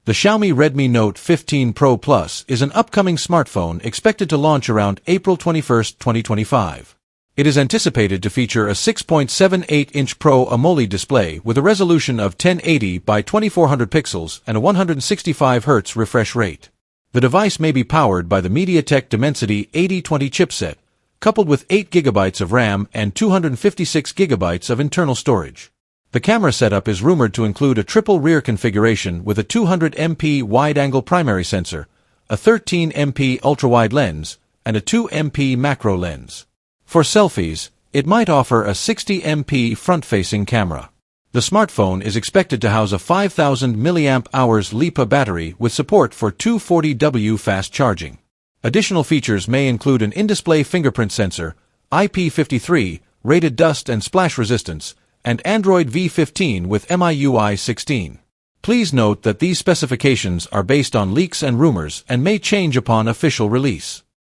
The Xiaomi Redmi Note 15 Pro Plus is an upcoming smartphone expected to launch around April 21, 2025. It is anticipated to feature a 6.78-inch Pro AMOLED display with a resolution of 1080 by 2400 pixels and a 165 Hz refresh rate. The device may be powered by the MediaTek Dimensity 8020 chipset, coupled with 8 GB of RAM and 256 GB of internal storage. The camera setup is rumored to include a triple rear configuration with a 200MP wide-angle primary sensor, a 13MP ultra-wide lens, and a 2MP macro lens. For selfies, it might offer a 60MP front-facing camera. The smartphone is expected to house a 5000 mAh LiPo battery with support for 240W fast charging. Additional features may include an in-display fingerprint sensor, IP53, rated dust and splash resistance, and Android V15 with MIUI 16. Please note that these specifications are based on leaks and rumors and may change upon official release.